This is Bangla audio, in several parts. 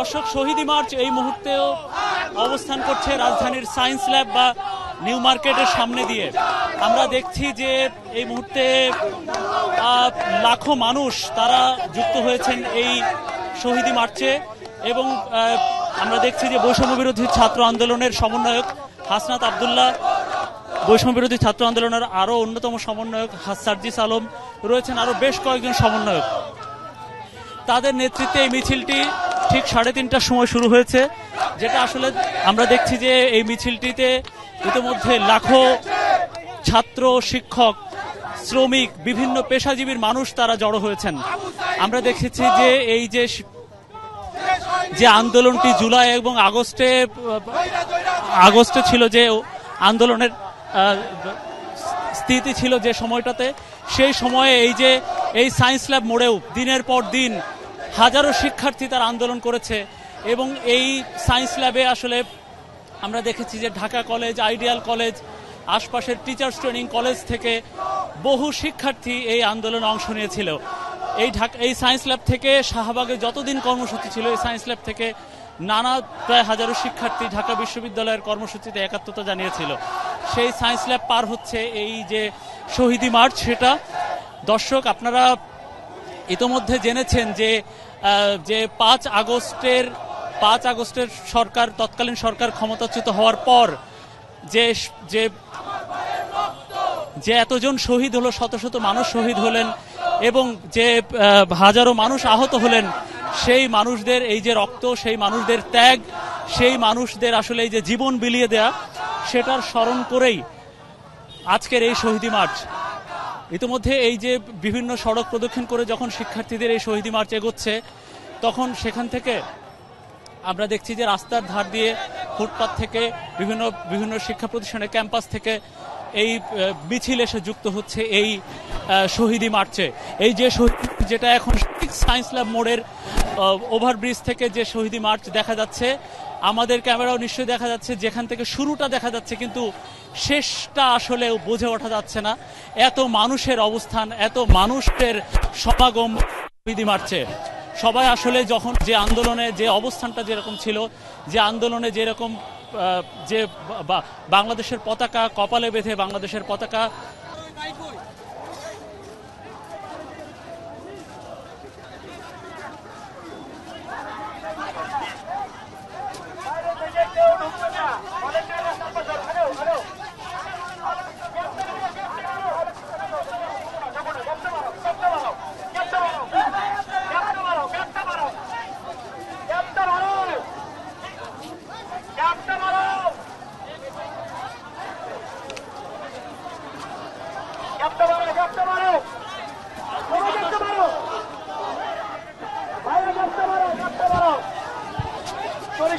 দর্শক, শহীদ মার্চ এই মুহূর্তেও অবস্থান করছে রাজধানীর সায়েন্স ল্যাব বা নিউ মার্কেটের সামনে দিয়ে। আমরা দেখছি যে এই মুহূর্তে লাখো মানুষ তারা যুক্ত হয়েছেন এই শহীদ মার্চে। এবং আমরা দেখছি যে বৈষম্য বিরোধী ছাত্র আন্দোলনের সমন্বয়ক হাসনাত আবদুল্লাহ, বৈষম্য বিরোধী ছাত্র আন্দোলনের আরও অন্যতম সমন্বয়ক সার্জিস আলম রয়েছেন, আরও বেশ কয়েকজন সমন্বয়ক। তাদের নেতৃত্বে এই মিছিলটি ঠিক 3:30টার সময় শুরু হয়েছে, যেটা আসলে আমরা দেখছি যে এই মিছিলটিতে ইতিমধ্যে লাখো ছাত্র, শিক্ষক, শ্রমিক, বিভিন্ন পেশাজীবীর মানুষ তারা জড়ো হয়েছেন। আমরা দেখেছি যে এই যে আন্দোলনটি জুলাই এবং আগস্টে ছিল, যে আন্দোলনের স্থিতি ছিল যে সময়টাতে, সেই সময়ে এই সায়েন্স ল্যাব মোড়েও দিনের পর দিন হাজারো শিক্ষার্থী তারা আন্দোলন করেছে। এবং এই সায়েন্স ল্যাবে আসলে আমরা দেখেছি যে ঢাকা কলেজ, আইডিয়াল কলেজ, আশপাশের টিচার্স ট্রেনিং কলেজ থেকে বহু শিক্ষার্থী এই আন্দোলনে অংশ নিয়েছিল। এই সায়েন্স ল্যাব থেকে শাহবাগে যতদিন কর্মসূচি ছিল, এই সায়েন্স ল্যাব থেকে প্রায় হাজারো শিক্ষার্থী ঢাকা বিশ্ববিদ্যালয়ের কর্মসূচিতে একাত্মতা জানিয়েছিল। সেই সায়েন্স ল্যাব পার হচ্ছে এই যে শহীদ মার্চ, সেটা। দর্শক, আপনারা ইতোমধ্যে জেনেছেন যে 5 আগস্টের সরকার, তৎকালীন সরকার ক্ষমতাচ্যুত হওয়ার পর যে এতজন শহীদ হলো, শত শত মানুষ শহীদ হলেন এবং যে হাজারো মানুষ আহত হলেন, সেই মানুষদের এই যে রক্ত, সেই মানুষদের ত্যাগ, সেই মানুষদের আসলে এই যে জীবন বিলিয়ে দেয়া, সেটার স্মরণ করেই আজকের এই শহীদ মার্চ। ইতিমধ্যে এই যে বিভিন্ন সড়ক প্রদক্ষিণ করে যখন শিক্ষার্থীদের এই শহীদ মার্চ এগোচ্ছে, তখন সেখান থেকে আমরা দেখছি যে রাস্তার ধার দিয়ে, ফুটপাত থেকে, বিভিন্ন শিক্ষা প্রতিষ্ঠানের ক্যাম্পাস থেকে এই মিছিল এসে যুক্ত হচ্ছে এই শহীদ মার্চে। এই যে যেটা এখন সায়েন্স ল্যাব মোড়ের ওভারব্রিজ থেকে যে শহীদ মার্চ দেখা যাচ্ছে, আমাদের ক্যামেরাও নিশ্চয়ই দেখা যাচ্ছে, যেখান থেকে শুরুটা দেখা যাচ্ছে, কিন্তু শেষটা আসলে বুঝে ওঠা যাচ্ছে না। এত মানুষের অবস্থান, এত মানুষের সমাগম শহীদ মার্চে। সবাই আসলে যখন যে আন্দোলনে যে অবস্থানটা যেরকম ছিল, যে আন্দোলনে যেরকম যে বাংলাদেশের পতাকা কপালে বেঁধে, বাংলাদেশের পতাকা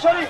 সরি